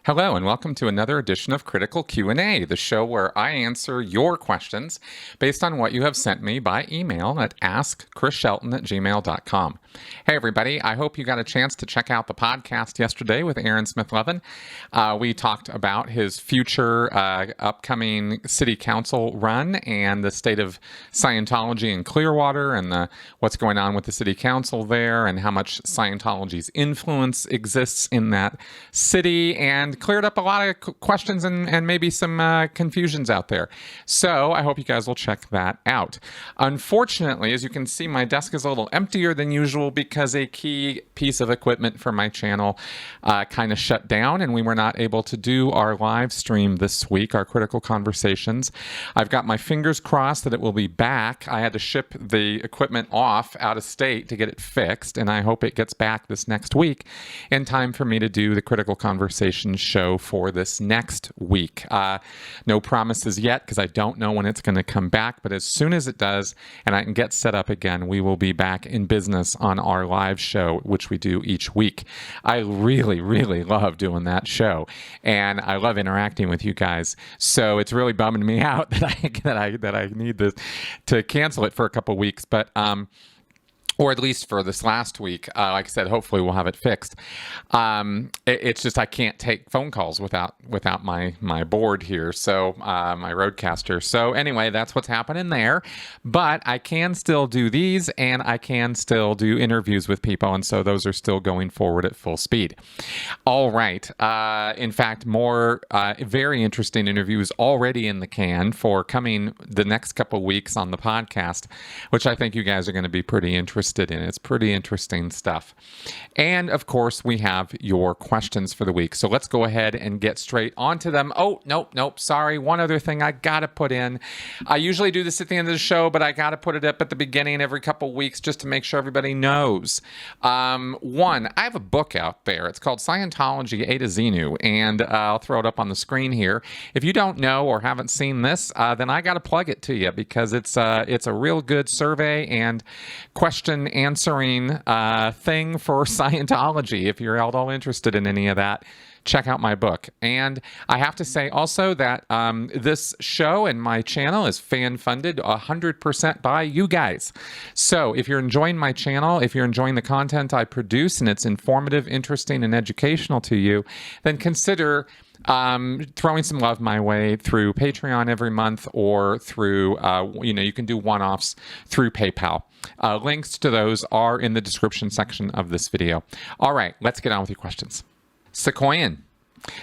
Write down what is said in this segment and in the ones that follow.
Hello and welcome to another edition of Critical Q&A, the show where I answer your questions based on what you have sent me by email at AskChrisShelton@gmail.com. Hey everybody, I hope you got a chance to check out the podcast yesterday with Aaron Smith-Levin. We talked about his future upcoming city council run and the state of Scientology in Clearwater and what's going on with the city council there and how much Scientology's influence exists in that city, and cleared up a lot of questions and maybe some confusions out there. So I hope you guys will check that out. Unfortunately, as you can see, my desk is a little emptier than usual because a key piece of equipment for my channel kind of shut down, and we were not able to do our live stream this week, our Critical Conversations. I've got my fingers crossed that it will be back. I had to ship the equipment off out of state to get it fixed, and I hope it gets back this next week in time for me to do the Critical Conversations show for this next week. No promises yet because I don't know when it's going to come back, but as soon as it does and I can get set up again, we will be back in business on our live show, which we do each week. I really, really love doing that show, and I love interacting with you guys. So it's really bumming me out that I need to cancel it for a couple weeks, but or at least for this last week. Like I said, hopefully we'll have it fixed. It's just I can't take phone calls without my board here, so my Rodecaster. So anyway, that's what's happening there. But I can still do these, and I can still do interviews with people, and so those are still going forward at full speed. All right. In fact, more very interesting interviews already in the can for coming the next couple weeks on the podcast, which I think you guys are going to be pretty interested in. It's pretty interesting stuff. And of course, we have your questions for the week. So let's go ahead and get straight onto them. Oh, nope. Sorry. One other thing I got to put in. I usually do this at the end of the show, but I got to put it up at the beginning every couple weeks just to make sure everybody knows. One, I have a book out there. It's called Scientology A to Xenu, and I'll throw it up on the screen here. If you don't know or haven't seen this, then I got to plug it to you because it's a real good survey and question answering thing for Scientology. If you're at all interested in any of that, check out my book. And I have to say also that this show and my channel is fan-funded 100% by you guys. So if you're enjoying my channel, if you're enjoying the content I produce and it's informative, interesting, and educational to you, then consider throwing some love my way through Patreon every month or through, you can do one-offs through PayPal. Links to those are in the description section of this video. All right, let's get on with your questions. Sequoian.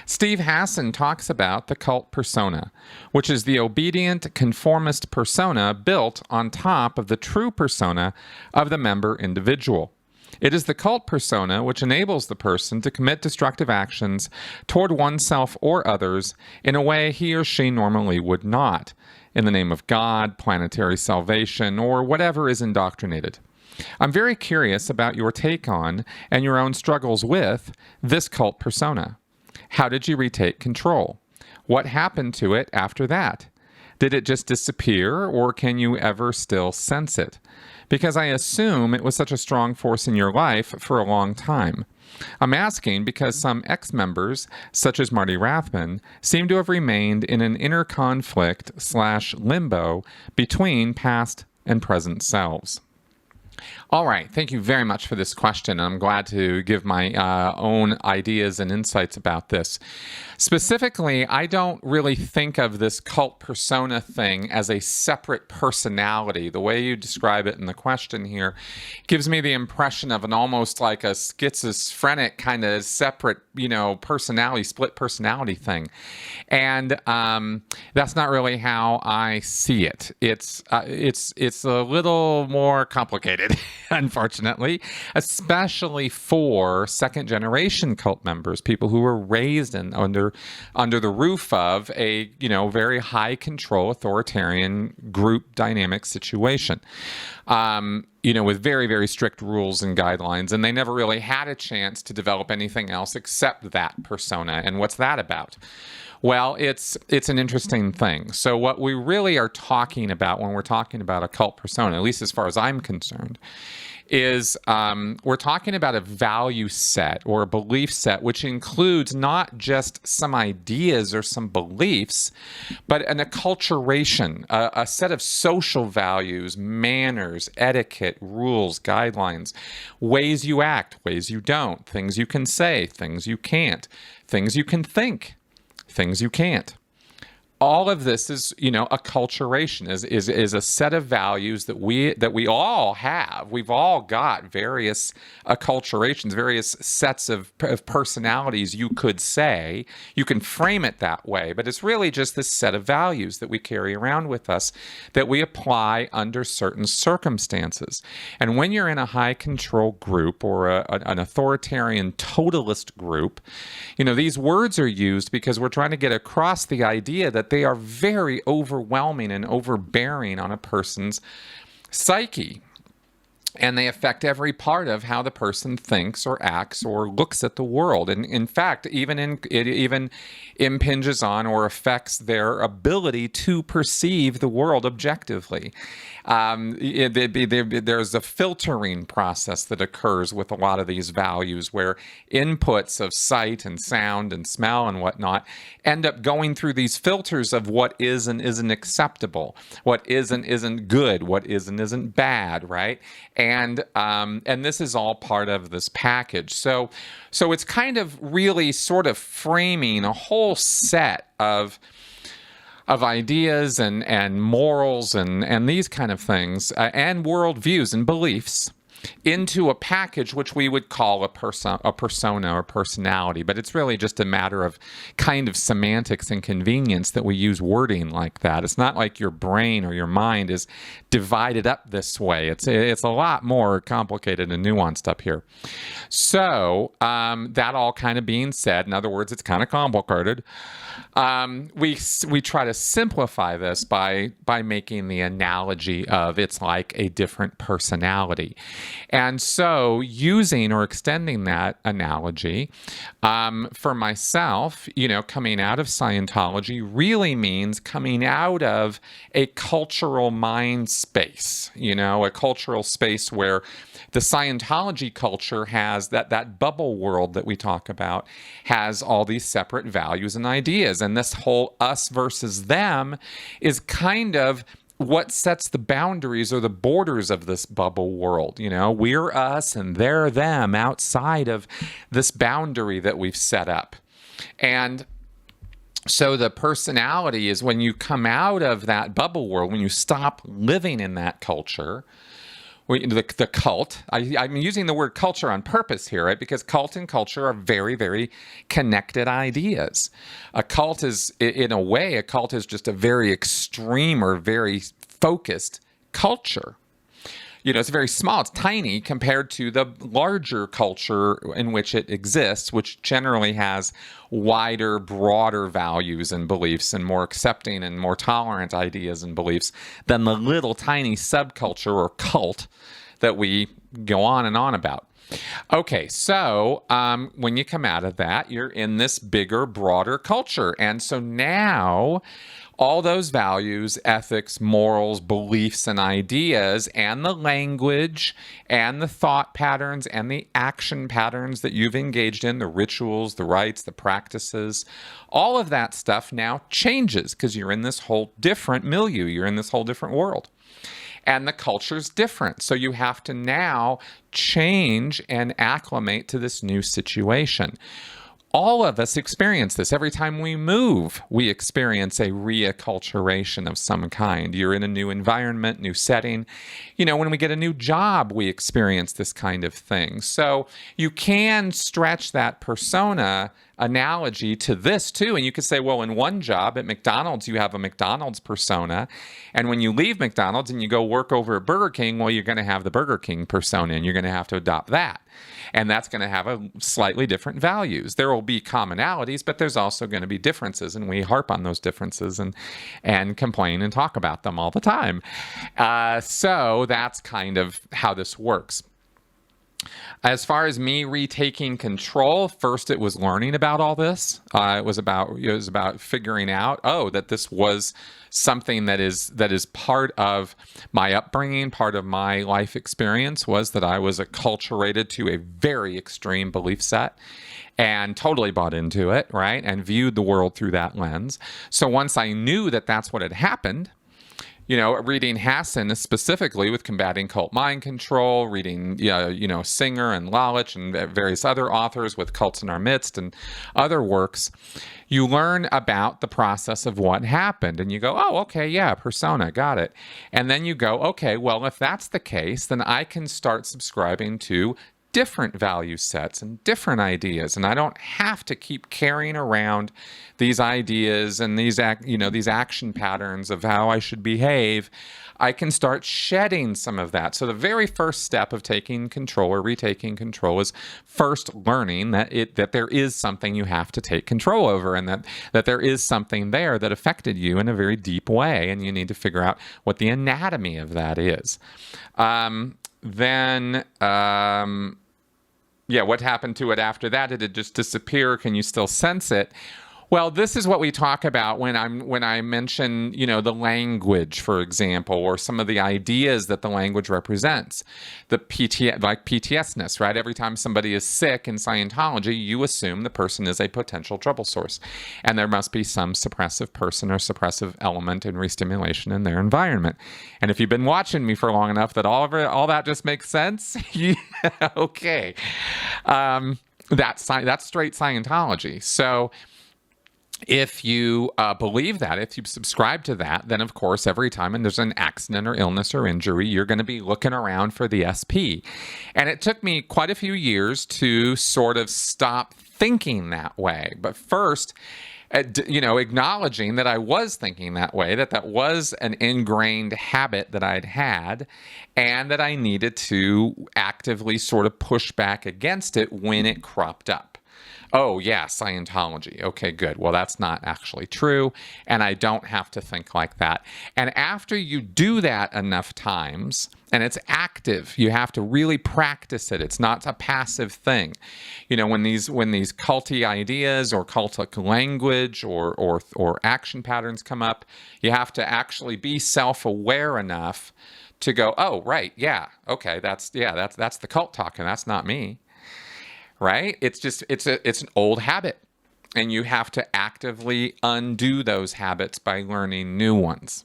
Steve Hassan talks about the cult persona, which is the obedient, conformist persona built on top of the true persona of the member individual. It is the cult persona which enables the person to commit destructive actions toward oneself or others in a way he or she normally would not, in the name of God, planetary salvation, or whatever is indoctrinated. I'm very curious about your take on and your own struggles with this cult persona. How did you retake control? What happened to it after that? Did it just disappear, or can you ever still sense it? Because I assume it was such a strong force in your life for a long time. I'm asking because some ex-members, such as Marty Rathman, seem to have remained in an inner conflict/limbo between past and present selves. All right. Thank you very much for this question. I'm glad to give my own ideas and insights about this. Specifically, I don't really think of this cult persona thing as a separate personality. The way you describe it in the question here gives me the impression of an almost like a schizophrenic kind of separate, personality, split personality thing. And that's not really how I see it. It's a little more complicated, unfortunately, especially for second generation cult members, people who were raised under the roof of a very high control authoritarian group dynamic situation, with very, very strict rules and guidelines, and they never really had a chance to develop anything else except that persona. And what's that about? Well, it's an interesting thing. So what we really are talking about when we're talking about a cult persona, at least as far as I'm concerned, is we're talking about a value set or a belief set, which includes not just some ideas or some beliefs, but an acculturation, a set of social values, manners, etiquette, rules, guidelines, ways you act, ways you don't, things you can say, things you can't, things you can think, things you can't. All of this is, acculturation is a set of values that we all have. We've all got various acculturations, various sets of personalities, you could say. You can frame it that way, but it's really just this set of values that we carry around with us that we apply under certain circumstances. And when you're in a high control group or an authoritarian totalist group, these words are used because we're trying to get across the idea that they are very overwhelming and overbearing on a person's psyche. And they affect every part of how the person thinks or acts or looks at the world. And in fact, it even impinges on or affects their ability to perceive the world objectively. There's a filtering process that occurs with a lot of these values where inputs of sight and sound and smell and whatnot end up going through these filters of what is and isn't acceptable, what isn't good, what isn't bad, right? And this is all part of this package. So it's kind of really sort of framing a whole set of ideas and morals and these kind of things and worldviews and beliefs into a package which we would call a persona or personality. But it's really just a matter of kind of semantics and convenience that we use wording like that. It's not like your brain or your mind is divided up this way. It's a lot more complicated and nuanced up here. So that all kind of being said, in other words, it's kind of complicated. We try to simplify this by making the analogy of it's like a different personality. And so using or extending that analogy, for myself, coming out of Scientology really means coming out of a cultural mind space, a cultural space where the Scientology culture has that bubble world that we talk about, has all these separate values and ideas. And this whole us versus them is kind of what sets the boundaries or the borders of this bubble world. We're us and they're them outside of this boundary that we've set up. And so the personality is when you come out of that bubble world, when you stop living in that culture, the cult, I'm using the word culture on purpose here, right? Because cult and culture are very, very connected ideas. A cult is just a very extreme or very focused culture. It's very small, it's tiny compared to the larger culture in which it exists, which generally has wider, broader values and beliefs and more accepting and more tolerant ideas and beliefs than the little tiny subculture or cult that we go on and on about. Okay, so when you come out of that, you're in this bigger, broader culture. And so now all those values, ethics, morals, beliefs, and ideas, and the language, and the thought patterns, and the action patterns that you've engaged in, the rituals, the rites, the practices, all of that stuff now changes because you're in this whole different milieu. You're in this whole different world. And the culture's different. So you have to now change and acclimate to this new situation. All of us experience this. Every time we move, we experience a reacculturation of some kind. You're in a new environment, new setting. When we get a new job, we experience this kind of thing. So you can stretch that persona analogy to this too. And you could say, well, in one job at McDonald's, you have a McDonald's persona. And when you leave McDonald's and you go work over at Burger King, well, you're going to have the Burger King persona and you're going to have to adopt that. And that's going to have a slightly different values. There will be commonalities, but there's also going to be differences. And we harp on those differences and complain and talk about them all the time. So that's kind of how this works. As far as me retaking control, first it was learning about all this. It was about figuring out, that this was something that is part of my upbringing, part of my life experience, was that I was acculturated to a very extreme belief set and totally bought into it, right? And viewed the world through that lens. So once I knew that that's what had happened, reading Hassan specifically with combating cult mind control, reading, Singer and Lalich and various other authors with Cults in Our Midst and other works, you learn about the process of what happened. And you go, oh, okay, yeah, persona, got it. And then you go, okay, well, if that's the case, then I can start subscribing to different value sets and different ideas, and I don't have to keep carrying around these ideas and these action patterns of how I should behave. I can start shedding some of that. So the very first step of taking control or retaking control is first learning that there is something you have to take control over, and that there is something there that affected you in a very deep way, and you need to figure out what the anatomy of that is. What happened to it after that? Did it just disappear? Can you still sense it? Well, this is what we talk about when I mention, the language, for example, or some of the ideas that the language represents. The PTSness, right? Every time somebody is sick in Scientology, you assume the person is a potential trouble source, and there must be some suppressive person or suppressive element and re-stimulation in their environment. And if you've been watching me for long enough that all that just makes sense, yeah, okay, that's straight Scientology. So if you believe that, if you subscribe to that, then of course every time there's an accident or illness or injury, you're going to be looking around for the SP. And it took me quite a few years to sort of stop thinking that way. But first, acknowledging that I was thinking that way, that was an ingrained habit that I'd had, and that I needed to actively sort of push back against it when it cropped up. Oh, yeah, Scientology. Okay, good. Well, that's not actually true, and I don't have to think like that. And after you do that enough times, and it's active, you have to really practice it. It's not a passive thing. When these culty ideas or cultic language or action patterns come up, you have to actually be self-aware enough to go, oh, right, yeah, okay, that's the cult talking. That's not me. Right? It's an old habit, and you have to actively undo those habits by learning new ones.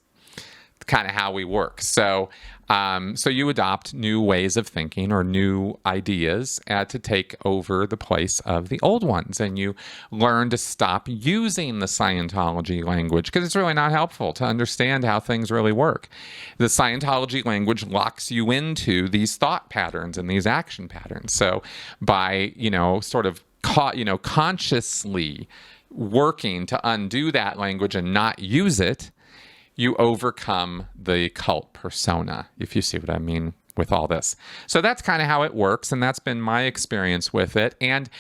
It's kind of how we work. So you adopt new ways of thinking or new ideas to take over the place of the old ones, and you learn to stop using the Scientology language because it's really not helpful to understand how things really work. The Scientology language locks you into these thought patterns and these action patterns. So by sort of consciously working to undo that language and not use it, you overcome the cult persona, if you see what I mean with all this. So that's kind of how it works, and that's been my experience with it. And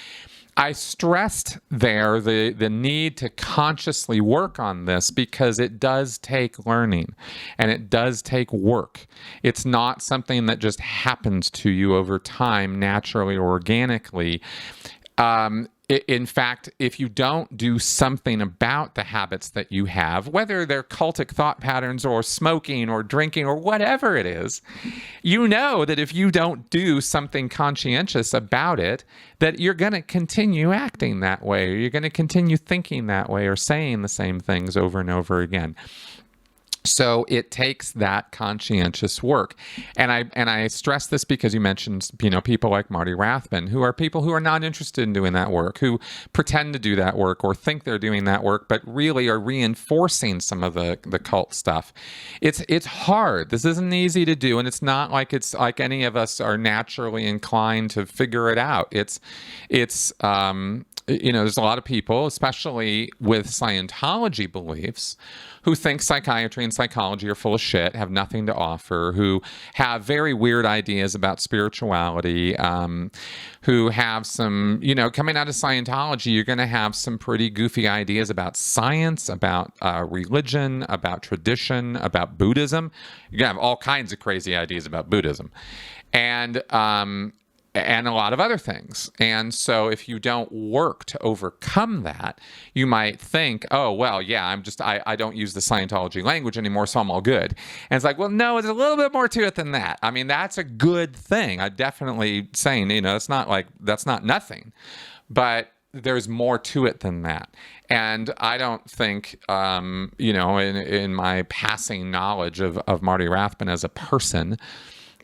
I stressed there the need to consciously work on this because it does take learning and it does take work. It's not something that just happens to you over time, naturally or organically. In fact, if you don't do something about the habits that you have, whether they're cultic thought patterns or smoking or drinking or whatever it is, you know that if you don't do something conscientious about it, that you're going to continue acting that way, or you're going to continue thinking that way or saying the same things over and over again. So it takes that conscientious work. And I stress this because you mentioned, people like Marty Rathbun, who are people who are not interested in doing that work, who pretend to do that work or think they're doing that work, but really are reinforcing some of the cult stuff. It's hard. This isn't easy to do, and it's not like it's like any of us are naturally inclined to figure it out. It's there's a lot of people, especially with Scientology beliefs, who think psychiatry and psychology are full of shit, have nothing to offer, who have very weird ideas about spirituality, who have some, coming out of Scientology, you're going to have some pretty goofy ideas about science, about religion, about tradition, about Buddhism. You're going to have all kinds of crazy ideas about Buddhism. And and a lot of other things. And so if you don't work to overcome that, you might think, oh, well, yeah, I don't use the Scientology language anymore, so I'm all good. And it's like, well, no, there's a little bit more to it than that. I mean, that's a good thing. I'm definitely saying, it's not like, that's not nothing. But there's more to it than that. And I don't think, in my passing knowledge of Marty Rathbun as a person,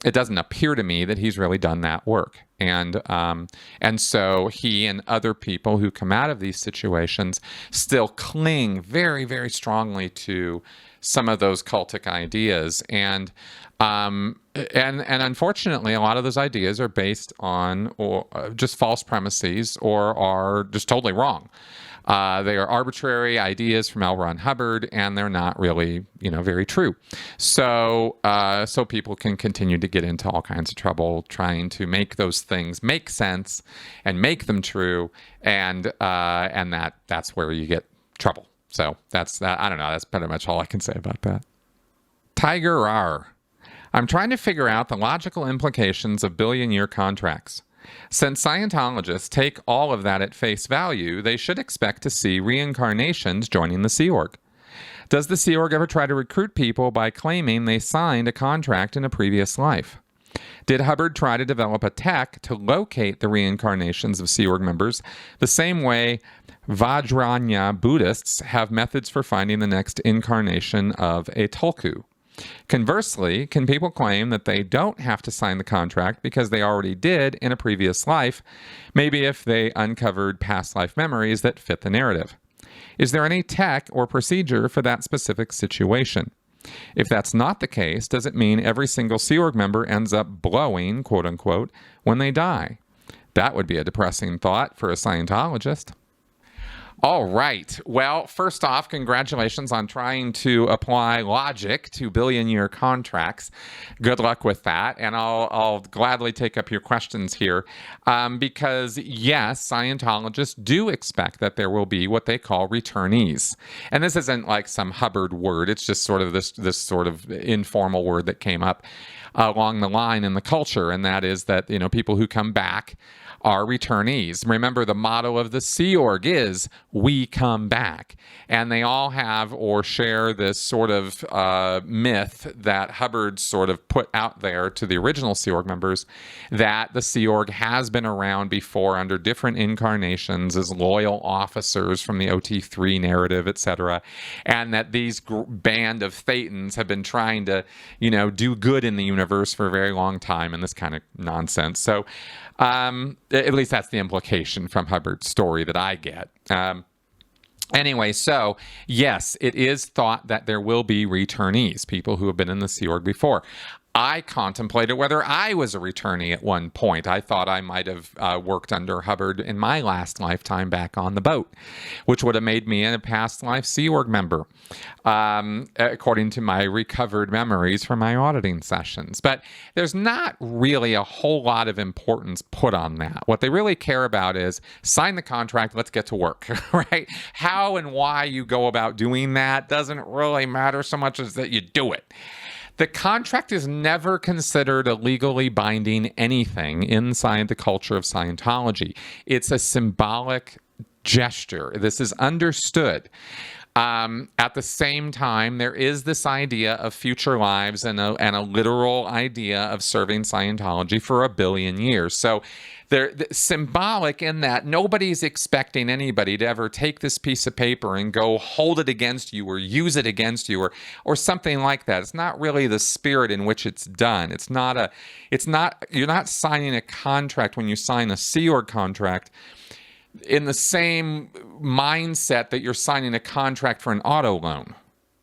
it doesn't appear to me that he's really done that work. And so he and other people who come out of these situations still cling very, very strongly to some of those cultic ideas. And unfortunately, a lot of those ideas are based on just false premises or are just totally wrong. They are arbitrary ideas from L. Ron Hubbard, and they're not really, very true. So people can continue to get into all kinds of trouble trying to make those things make sense and make them true, and that's where you get trouble. So that's that. I don't know. That's pretty much all I can say about that. Tiger R. I'm trying to figure out the logical implications of billion-year contracts. Since Scientologists take all of that at face value, they should expect to see reincarnations joining the Sea Org. Does the Sea Org ever try to recruit people by claiming they signed a contract in a previous life? Did Hubbard try to develop a tech to locate the reincarnations of Sea Org members the same way Vajrayana Buddhists have methods for finding the next incarnation of a tulku? Conversely, can people claim that they don't have to sign the contract because they already did in a previous life, maybe if they uncovered past life memories that fit the narrative? Is there any tech or procedure for that specific situation? If that's not the case, does it mean every single Sea Org member ends up blowing, quote unquote, when they die? That would be a depressing thought for a Scientologist. All right. Well, first off, congratulations on trying to apply logic to billion-year contracts. Good luck with that. And I'll gladly take up your questions here because, yes, Scientologists do expect that there will be what they call returnees. And this isn't like some Hubbard word. It's just sort of this sort of informal word that came up along the line in the culture, and that is that, people who come back are returnees. Remember, the motto of the Sea Org is, we come back. And they all have or share this sort of myth that Hubbard sort of put out there to the original Sea Org members, that the Sea Org has been around before under different incarnations as loyal officers from the OT3 narrative, etc., and that these band of Thetans have been trying to, do good in the universe for a very long time, and this kind of nonsense. So at least that's the implication from Hubbard's story that I get. Anyway, so yes, it is thought that there will be returnees, people who have been in the Sea Org before. I contemplated whether I was a returnee at one point. I thought I might have worked under Hubbard in my last lifetime back on the boat, which would have made me a past life Sea Org member, according to my recovered memories from my auditing sessions. But there's not really a whole lot of importance put on that. What they really care about is sign the contract, let's get to work, right? How and why you go about doing that doesn't really matter so much as that you do it. The contract is never considered a legally binding anything inside the culture of Scientology. It's a symbolic gesture. This is understood. At the same time, there is this idea of future lives and a literal idea of serving Scientology for 1 billion years. So they're symbolic in that nobody's expecting anybody to ever take this piece of paper and go hold it against you or use it against you or something like that. It's not really the spirit in which it's done. You're not signing a contract when you sign a Sea Org contract in the same mindset that you're signing a contract for an auto loan.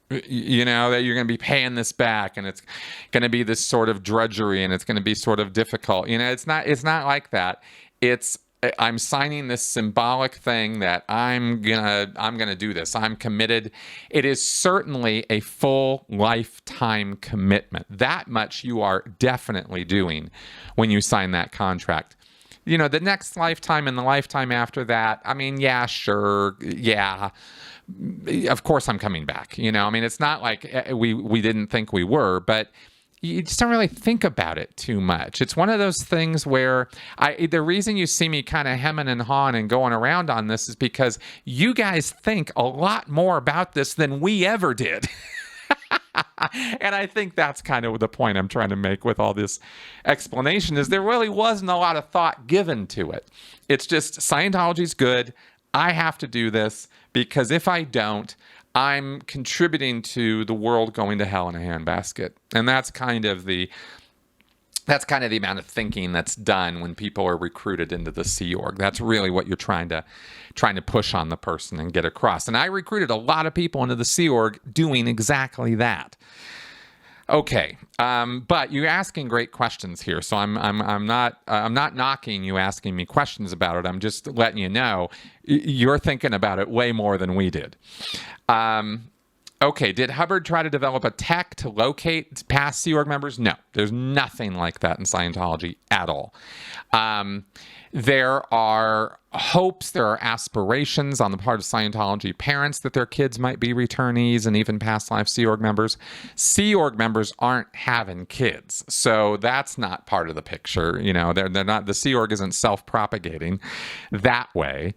That you're going to be paying this back and it's going to be this sort of drudgery and it's going to be sort of difficult. It's not like that. I'm signing this symbolic thing that I'm going to do this. I'm committed. It is certainly a full lifetime commitment. That much you are definitely doing when you sign that contract. The next lifetime and the lifetime after that, yeah, sure. Yeah. Of course I'm coming back. It's not like we didn't think we were, but you just don't really think about it too much. It's one of those things where the reason you see me kind of hemming and hawing and going around on this is because you guys think a lot more about this than we ever did. And I think that's kind of the point I'm trying to make with all this explanation, is there really wasn't a lot of thought given to it. It's just Scientology's good. I have to do this because if I don't, I'm contributing to the world going to hell in a handbasket. And that's kind of the amount of thinking that's done when people are recruited into the Sea Org. That's really what you're trying to push on the person and get across. And I recruited a lot of people into the Sea Org doing exactly that. Okay, but you're asking great questions here, so I'm not knocking you asking me questions about it. I'm just letting you know you're thinking about it way more than we did. Okay, did Hubbard try to develop a tech to locate past Sea Org members? No, there's nothing like that in Scientology at all. There are hopes, there are aspirations on the part of Scientology parents that their kids might be returnees and even past life Sea Org members. Sea Org members aren't having kids, so that's not part of the picture. You know, they're not. The Sea Org isn't self-propagating that way.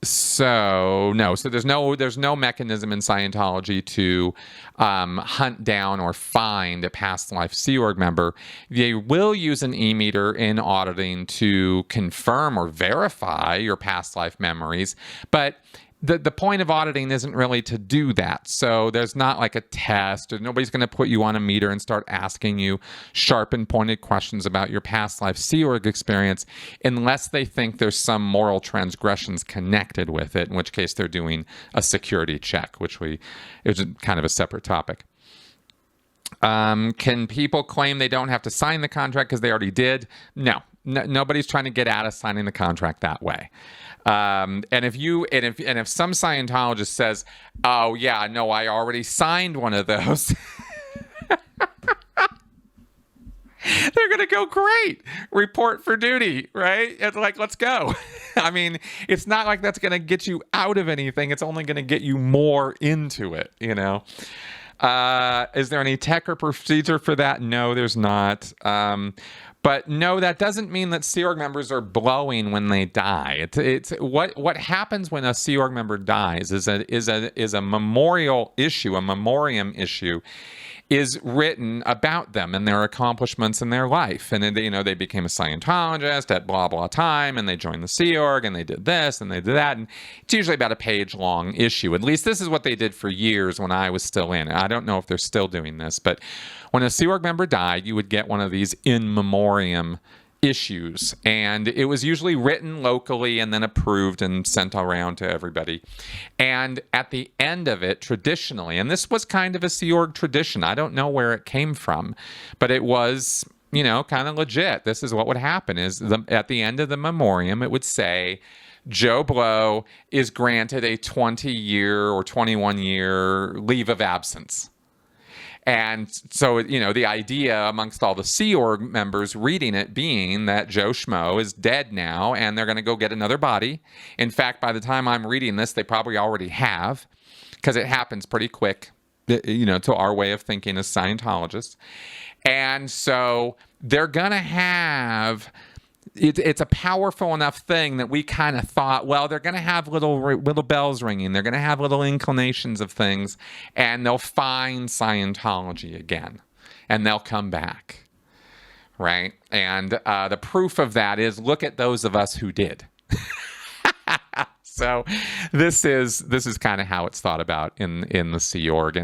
So there's no mechanism in Scientology to hunt down or find a past life Sea Org member. They will use an e-meter in auditing to confirm or verify your past life memories, but the point of auditing isn't really to do that. So there's not like a test, or nobody's going to put you on a meter and start asking you sharp and pointed questions about your past life Sea Org experience unless they think there's some moral transgressions connected with it, in which case they're doing a security check, is kind of a separate topic. Can people claim they don't have to sign the contract because they already did? No, nobody's trying to get out of signing the contract that way. And if some Scientologist says, "Oh yeah, no, I already signed one of those," they're going to go, "Great, report for duty," right? It's like, let's go. I mean, it's not like that's going to get you out of anything. It's only going to get you more into it, you know? Is there any tech or procedure for that? No, there's not. But no, that doesn't mean that Sea Org members are blowing when they die. It's what happens when a Sea Org member dies is a memorial issue, a memoriam issue, is written about them and their accomplishments in their life. And then, they became a Scientologist at blah, blah time, and they joined the Sea Org, and they did this, and they did that. And it's usually about a page-long issue. At least this is what they did for years when I was still in. I don't know if they're still doing this, but when a Sea Org member died, you would get one of these in memoriam issues, and it was usually written locally and then approved and sent around to everybody. And at the end of it, traditionally, and this was kind of a Sea Org tradition, I don't know where it came from, but it was, kind of legit. This is what would happen is at the end of the memoriam, it would say, Joe Blow is granted a 20-year or 21-year leave of absence. And so, the idea amongst all the Sea Org members reading it being that Joe Schmo is dead now and they're going to go get another body. In fact, by the time I'm reading this, they probably already have, because it happens pretty quick, to our way of thinking as Scientologists. And so they're going to have... It's a powerful enough thing that we kind of thought, well, they're going to have little bells ringing. They're going to have little inclinations of things, and they'll find Scientology again, and they'll come back, right? And the proof of that is, look at those of us who did. So this is kind of how it's thought about in the Sea Org,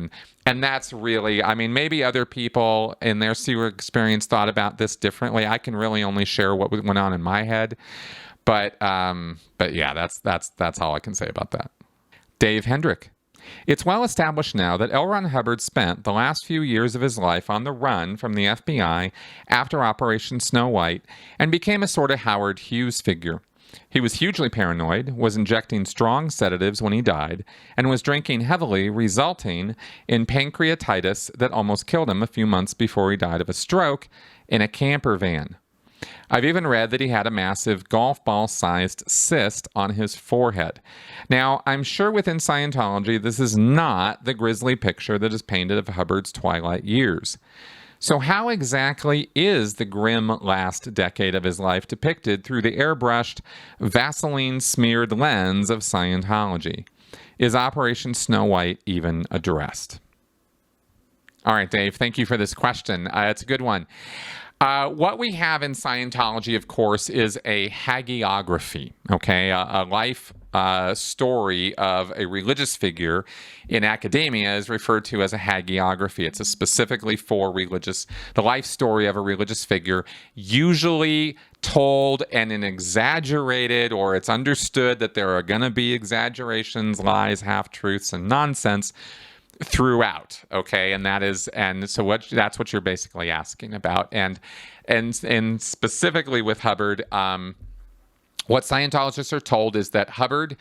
and that's really, maybe other people in their Sea Org experience thought about this differently. I can really only share what went on in my head, but yeah, that's all I can say about that. Dave Hendrick. It's well established now that L. Ron Hubbard spent the last few years of his life on the run from the FBI after Operation Snow White and became a sort of Howard Hughes figure. He was hugely paranoid, was injecting strong sedatives when he died, and was drinking heavily, resulting in pancreatitis that almost killed him a few months before he died of a stroke in a camper van. I've even read that he had a massive golf ball-sized cyst on his forehead. Now, I'm sure within Scientology, this is not the grisly picture that is painted of Hubbard's twilight years. So how exactly is the grim last decade of his life depicted through the airbrushed, Vaseline-smeared lens of Scientology? Is Operation Snow White even addressed? All right, Dave, thank you for this question. It's a good one. What we have in Scientology, of course, is a hagiography, okay, a life story of a religious figure in academia is referred to as a hagiography. It's specifically for the life story of a religious figure, usually told in an exaggerated, or it's understood that there are going to be exaggerations, lies, half-truths, and nonsense throughout, okay, that's what you're basically asking about, and specifically with Hubbard, what Scientologists are told is that Hubbard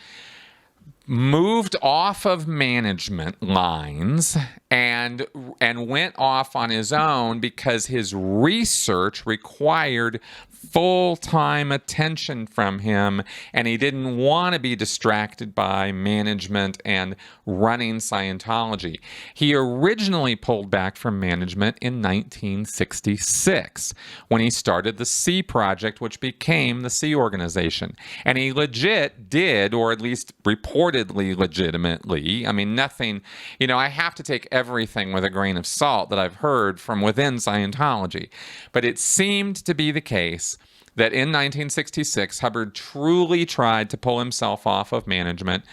moved off of management lines and went off on his own because his research required full-time attention from him, and he didn't want to be distracted by management and running Scientology. He originally pulled back from management in 1966 when he started the Sea Project, which became the Sea Organization. And he legit did, or at least reportedly legitimately, I mean, nothing, I have to take everything with a grain of salt that I've heard from within Scientology. But it seemed to be the case that in 1966, Hubbard truly tried to pull himself off of management,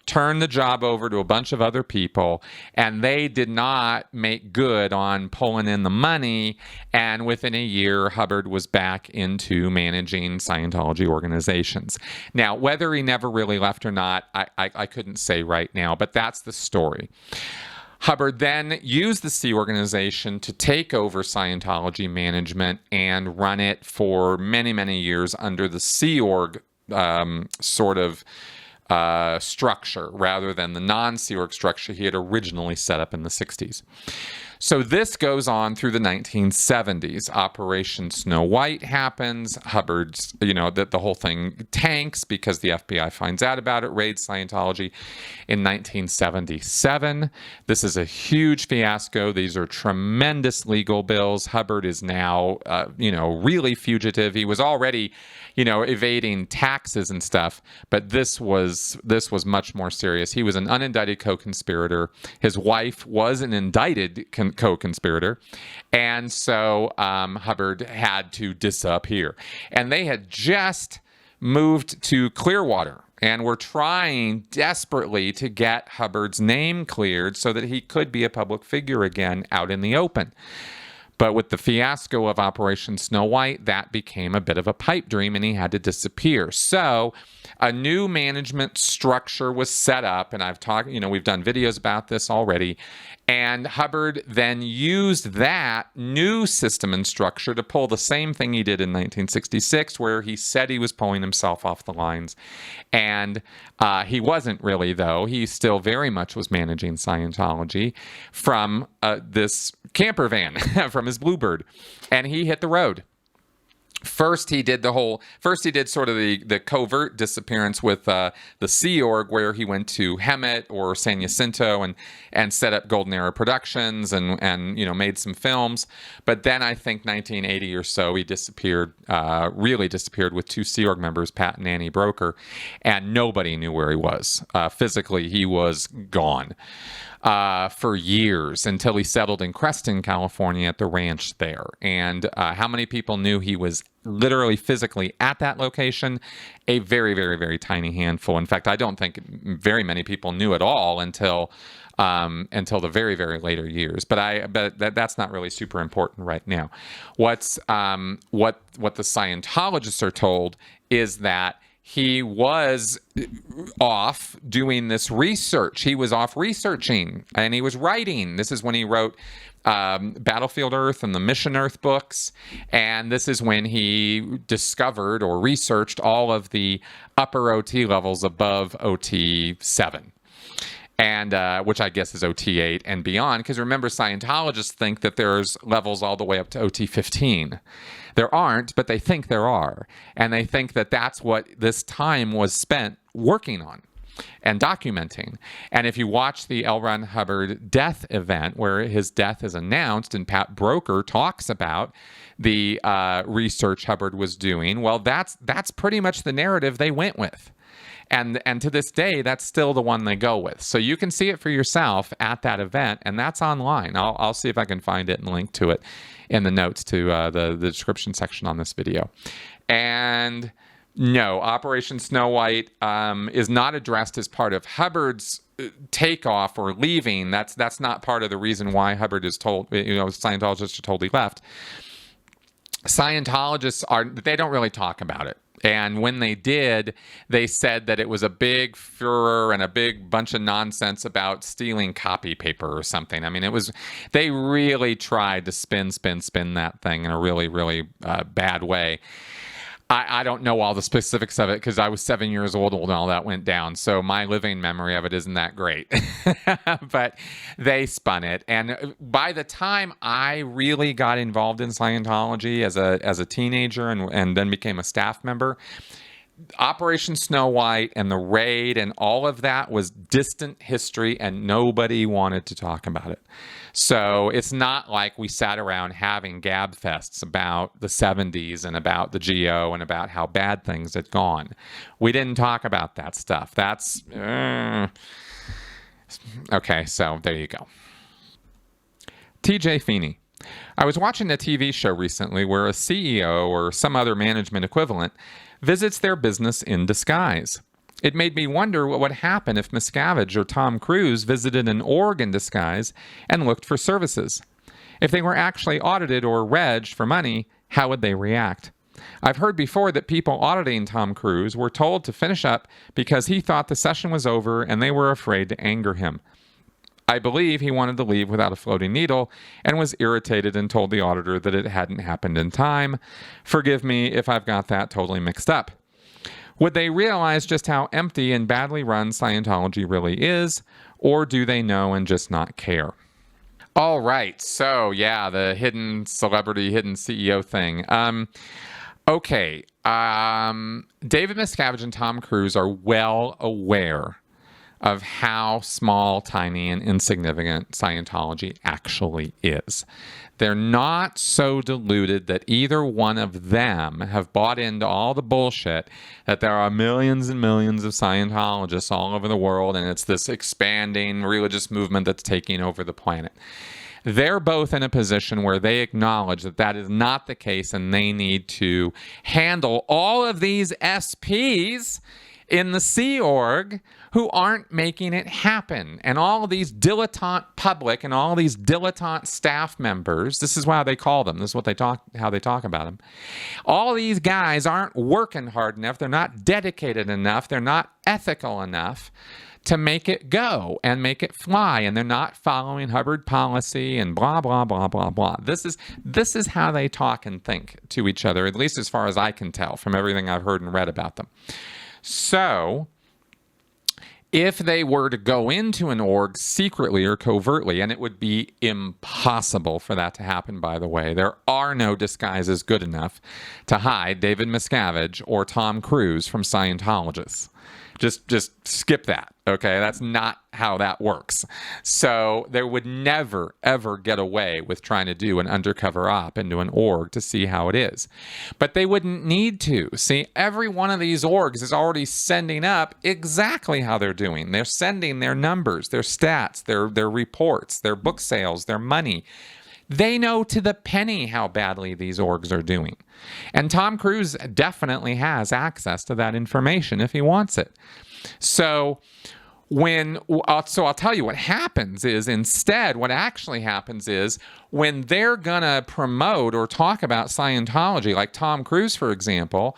turn the job over to a bunch of other people, and they did not make good on pulling in the money. And within a year, Hubbard was back into managing Scientology organizations. Now, whether he never really left or not, I couldn't say right now, but that's the story. Hubbard then used the Sea Organization to take over Scientology management and run it for many, many years under the Sea Org structure rather than the non-Sea Org structure he had originally set up in the 60s. So this goes on through the 1970s. Operation Snow White happens. Hubbard's, the whole thing tanks because the FBI finds out about it, raids Scientology in 1977. This is a huge fiasco. These are tremendous legal bills. Hubbard is now, really fugitive. He was already, evading taxes and stuff, but this was much more serious. He was an unindicted co-conspirator. His wife was an indicted co-conspirator, and so Hubbard had to disappear. And they had just moved to Clearwater and were trying desperately to get Hubbard's name cleared so that he could be a public figure again out in the open. But with the fiasco of Operation Snow White, that became a bit of a pipe dream and he had to disappear. So a new management structure was set up, and we've done videos about this already. And Hubbard then used that new system and structure to pull the same thing he did in 1966, where he said he was pulling himself off the lines. And he wasn't really, though. He still very much was managing Scientology from this camper van, from his Bluebird. And he hit the road. First, he did sort of the covert disappearance with the Sea Org, where he went to Hemet or San Jacinto and set up Golden Era Productions and made some films. But then I think 1980 or so, he disappeared, really disappeared with two Sea Org members, Pat and Annie Broker, and nobody knew where he was. Physically, he was gone for years until he settled in Creston, California at the ranch there. And how many people knew he was literally physically at that location? A very, very, very tiny handful. In fact, I don't think very many people knew at all until the very, very later years. But that's not really super important right now. What the Scientologists are told is that he was off doing this research. He was off researching and he was writing. This is when he wrote Battlefield Earth and the Mission Earth books. And this is when he discovered or researched all of the upper OT levels above OT 7. and which I guess is OT8 and beyond, because remember, Scientologists think that there's levels all the way up to OT15. There aren't, but they think there are, and they think that that's what this time was spent working on and documenting. And if you watch the L. Ron Hubbard death event, where his death is announced and Pat Broker talks about the research Hubbard was doing, well, that's pretty much the narrative they went with. And to this day, that's still the one they go with. So you can see it for yourself at that event, and that's online. I'll see if I can find it and link to it in the notes to the description section on this video. And no, Operation Snow White is not addressed as part of Hubbard's takeoff or leaving. That's not part of the reason why Hubbard is told, Scientologists are told he left. Scientologists they don't really talk about it. And when they did, they said that it was a big furor and a big bunch of nonsense about stealing copy paper or something. I mean, they really tried to spin that thing in a really, really bad way. I don't know all the specifics of it because I was 7 years old when all that went down. So my living memory of it isn't that great. But they spun it. And by the time I really got involved in Scientology as a teenager and then became a staff member, Operation Snow White and the raid and all of that was distant history, and nobody wanted to talk about it. So it's not like we sat around having gab fests about the 70s and about the GO and about how bad things had gone. We didn't talk about that stuff. That's okay, so there you go. TJ Feeney. I was watching a TV show recently where a CEO or some other management equivalent visits their business in disguise. It made me wonder what would happen if Miscavige or Tom Cruise visited an org in disguise and looked for services. If they were actually audited or regged for money, how would they react? I've heard before that people auditing Tom Cruise were told to finish up because he thought the session was over and they were afraid to anger him. I believe he wanted to leave without a floating needle and was irritated and told the auditor that it hadn't happened in time. Forgive me if I've got that totally mixed up. Would they realize just how empty and badly run Scientology really is, or do they know and just not care? All right, so yeah, the hidden celebrity, hidden CEO thing. Okay, David Miscavige and Tom Cruise are well aware of how small, tiny, and insignificant Scientology actually is. They're not so deluded that either one of them have bought into all the bullshit that there are millions and millions of Scientologists all over the world, and it's this expanding religious movement that's taking over the planet. They're both in a position where they acknowledge that that is not the case, and they need to handle all of these SPs in the Sea Org who aren't making it happen. And all of these dilettante public and all these dilettante staff members, this is how they call them, this is how they talk about them. All these guys aren't working hard enough, they're not dedicated enough, they're not ethical enough to make it go and make it fly, and they're not following Hubbard policy and blah, blah, blah, blah, blah. This is how they talk and think to each other, at least as far as I can tell from everything I've heard and read about them. So if they were to go into an org secretly or covertly, and it would be impossible for that to happen, by the way, there are no disguises good enough to hide David Miscavige or Tom Cruise from Scientologists. Just skip that, okay? That's not how that works. So they would never, ever get away with trying to do an undercover op into an org to see how it is. But they wouldn't need to. See, every one of these orgs is already sending up exactly how they're doing. They're sending their numbers, their stats, their reports, their book sales, their money. They know to the penny how badly these orgs are doing. And Tom Cruise definitely has access to that information if he wants it. So I'll tell you what happens is, instead, what actually happens is when they're going to promote or talk about Scientology, like Tom Cruise, for example,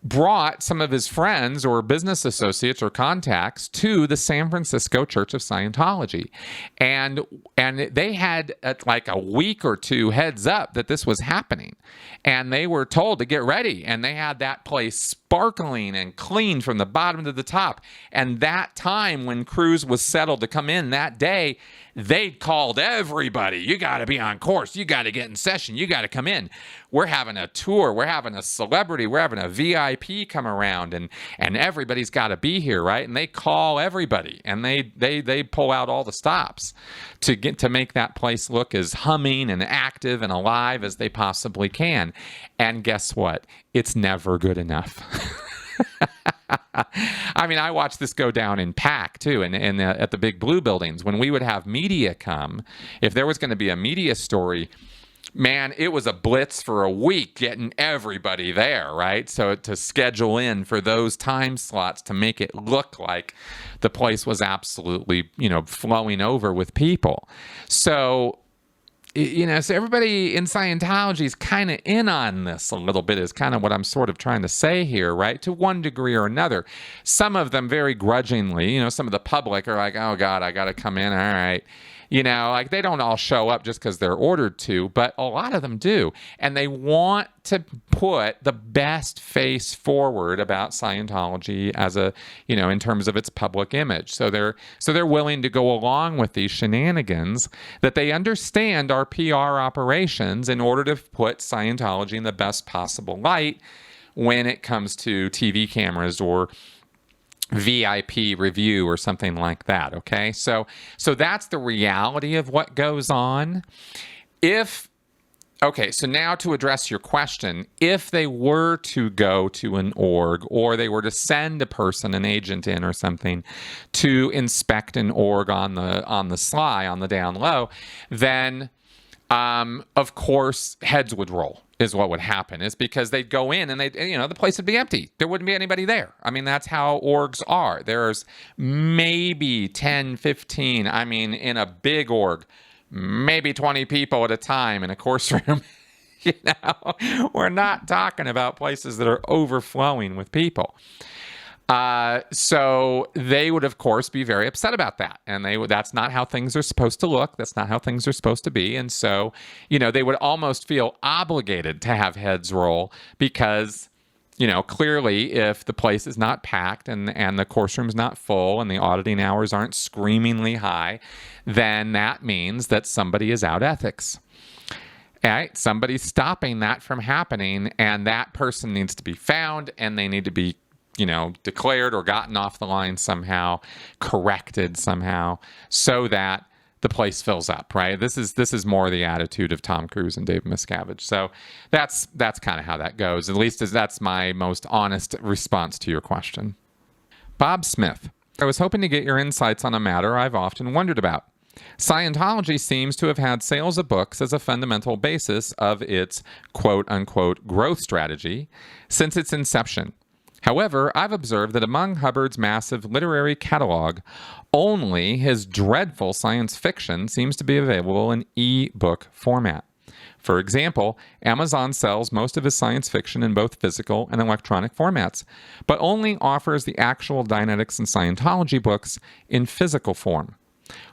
brought some of his friends or business associates or contacts to the San Francisco Church of Scientology. And they had like a week or two heads up that this was happening. And they were told to get ready. And they had that place sparkling and clean from the bottom to the top. And that time when Cruz was settled to come in that day, they called everybody. You got to be on course. You got to get in session. You got to come in. We're having a tour. We're having a celebrity. We're having a VIP come around, and everybody's got to be here, right? And they call everybody, and they pull out all the stops to make that place look as humming and active and alive as they possibly can. And guess what? It's never good enough. I mean, I watched this go down in PAC too, and at the big blue buildings when we would have media come. If there was going to be a media story, man, it was a blitz for a week getting everybody there, right? So to schedule in for those time slots to make it look like the place was absolutely, flowing over with people. So so everybody in Scientology is kind of in on this a little bit, is kind of what I'm sort of trying to say here, right? To one degree or another. Some of them very grudgingly, some of the public are like, oh God, I got to come in. All right. Like they don't all show up just because they're ordered to, but a lot of them do. And they want to put the best face forward about Scientology as in terms of its public image. So they're willing to go along with these shenanigans that they understand are PR operations in order to put Scientology in the best possible light when it comes to TV cameras or VIP review or something like that. Okay. So that's the reality of what goes on. So now to address your question, if they were to go to an org or they were to send a person, an agent in or something to inspect an org on the sly, on the down low, then of course heads would roll. Is what would happen, is because they'd go in and the place would be empty. There wouldn't be anybody there. I mean, that's how orgs are. There's maybe 10, 15, in a big org, maybe 20 people at a time in a course room. We're not talking about places that are overflowing with people. So they would, of course, be very upset about that. And that's not how things are supposed to look. That's not how things are supposed to be. And so, they would almost feel obligated to have heads roll because, clearly if the place is not packed and the course room's not full and the auditing hours aren't screamingly high, then that means that somebody is out ethics. Right? Somebody's stopping that from happening, and that person needs to be found, and they need to be declared or gotten off the line somehow, corrected somehow, so that the place fills up, right? This is more the attitude of Tom Cruise and David Miscavige. So that's kind of how that goes. At least that's my most honest response to your question. Bob Smith, I was hoping to get your insights on a matter I've often wondered about. Scientology seems to have had sales of books as a fundamental basis of its quote-unquote growth strategy since its inception. However, I've observed that among Hubbard's massive literary catalog, only his dreadful science fiction seems to be available in e-book format. For example, Amazon sells most of his science fiction in both physical and electronic formats, but only offers the actual Dianetics and Scientology books in physical form.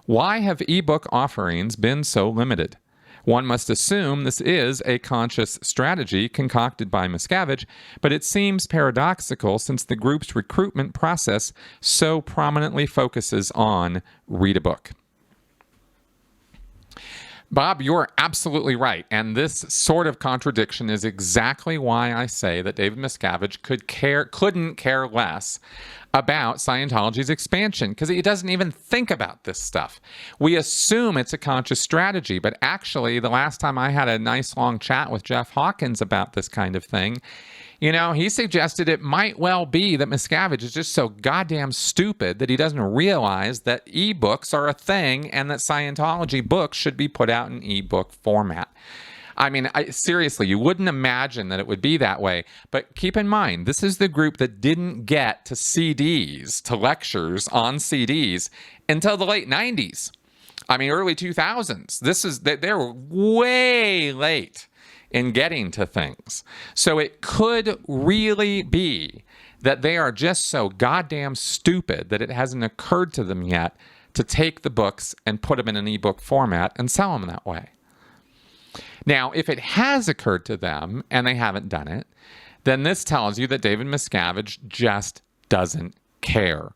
Why have e-book offerings been so limited? One must assume this is a conscious strategy concocted by Miscavige, but it seems paradoxical since the group's recruitment process so prominently focuses on read a book. Bob, you're absolutely right. And this sort of contradiction is exactly why I say that David Miscavige couldn't care less about Scientology's expansion, because he doesn't even think about this stuff. We assume it's a conscious strategy, but actually the last time I had a nice long chat with Jeff Hawkins about this kind of thing, he suggested it might well be that Miscavige is just so goddamn stupid that he doesn't realize that ebooks are a thing and that Scientology books should be put out in ebook format. I mean, seriously, you wouldn't imagine that it would be that way. But keep in mind, this is the group that didn't get to CDs, to lectures on CDs until the late 90s. I mean, early 2000s. They were way late in getting to things. So it could really be that they are just so goddamn stupid that it hasn't occurred to them yet to take the books and put them in an ebook format and sell them that way. Now, if it has occurred to them and they haven't done it, then this tells you that David Miscavige just doesn't care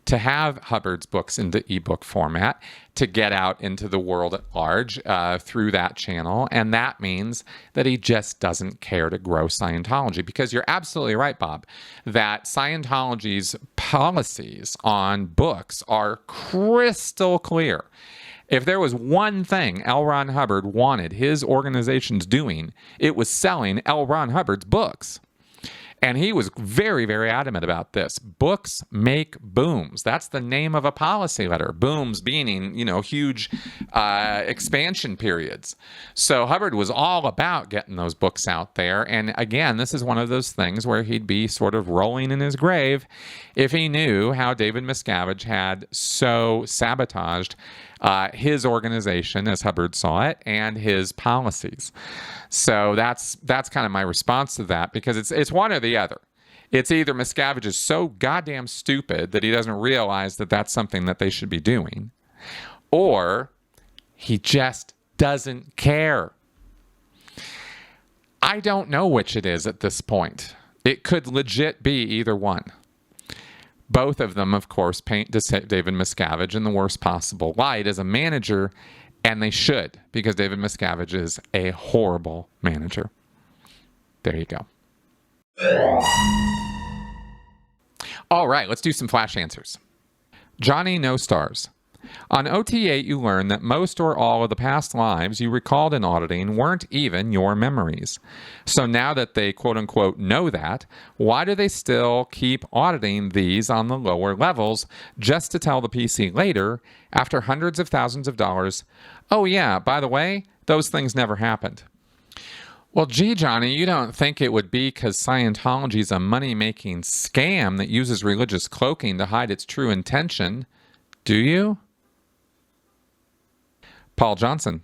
to have Hubbard's books into ebook format, to get out into the world at large through that channel. And that means that he just doesn't care to grow Scientology. Because you're absolutely right, Bob, that Scientology's policies on books are crystal clear. If there was one thing L. Ron Hubbard wanted his organizations doing, it was selling L. Ron Hubbard's books. And he was very, very adamant about this. Books make booms. That's the name of a policy letter. Booms meaning, huge expansion periods. So Hubbard was all about getting those books out there. And again, this is one of those things where he'd be sort of rolling in his grave if he knew how David Miscavige had so sabotaged his organization, as Hubbard saw it, and his policies. So that's kind of my response to that, because it's one or the other. It's either Miscavige is so goddamn stupid that he doesn't realize that that's something that they should be doing, or he just doesn't care. I don't know which it is at this point. It could legit be either one. Both of them, of course, paint David Miscavige in the worst possible light as a manager, and they should, because David Miscavige is a horrible manager. There you go. All right, let's do some flash answers. Johnny No Stars. On OT8, you learn that most or all of the past lives you recalled in auditing weren't even your memories. So now that they quote-unquote know that, why do they still keep auditing these on the lower levels just to tell the PC later, after hundreds of thousands of dollars, oh yeah, by the way, those things never happened? Well, gee, Johnny, you don't think it would be because Scientology's a money-making scam that uses religious cloaking to hide its true intention, do you? Paul Johnson.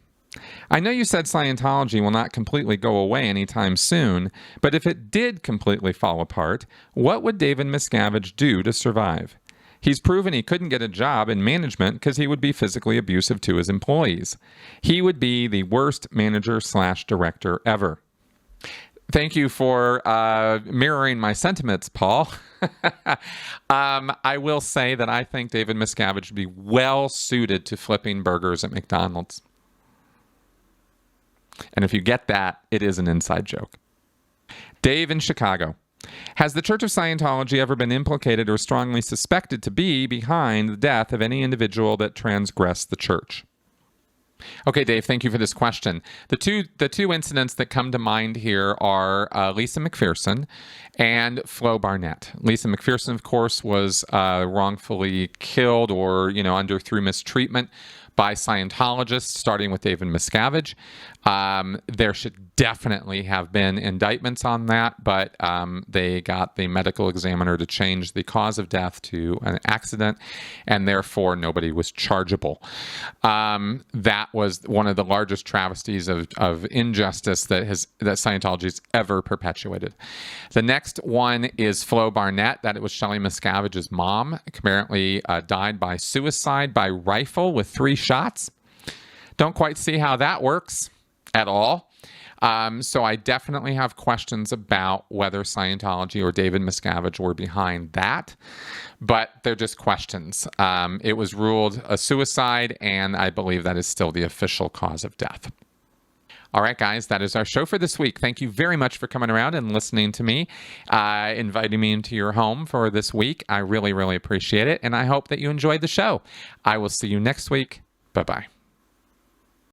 I know you said Scientology will not completely go away anytime soon, but if it did completely fall apart, what would David Miscavige do to survive? He's proven he couldn't get a job in management because he would be physically abusive to his employees. He would be the worst manager/director ever. Thank you for mirroring my sentiments, Paul. I will say that I think David Miscavige would be well suited to flipping burgers at McDonald's. And if you get that, it is an inside joke. Dave in Chicago. Has the Church of Scientology ever been implicated or strongly suspected to be behind the death of any individual that transgressed the church? Okay, Dave, thank you for this question. The two incidents that come to mind here are Lisa McPherson and Flo Barnett. Lisa McPherson, of course, was wrongfully killed or, through mistreatment by Scientologists, starting with David Miscavige. There should definitely have been indictments on that, but they got the medical examiner to change the cause of death to an accident, and therefore nobody was chargeable. That was one of the largest travesties of injustice that Scientology has ever perpetuated. The next one is Flo Barnett. That it was Shelley Miscavige's mom. Apparently died by suicide by rifle with 3 shots. Don't quite see how that works at all. So I definitely have questions about whether Scientology or David Miscavige were behind that, but they're just questions. It was ruled a suicide, and I believe that is still the official cause of death. All right, guys, that is our show for this week. Thank you very much for coming around and listening to me, inviting me into your home for this week. I really, really appreciate it, and I hope that you enjoyed the show. I will see you next week. Bye-bye.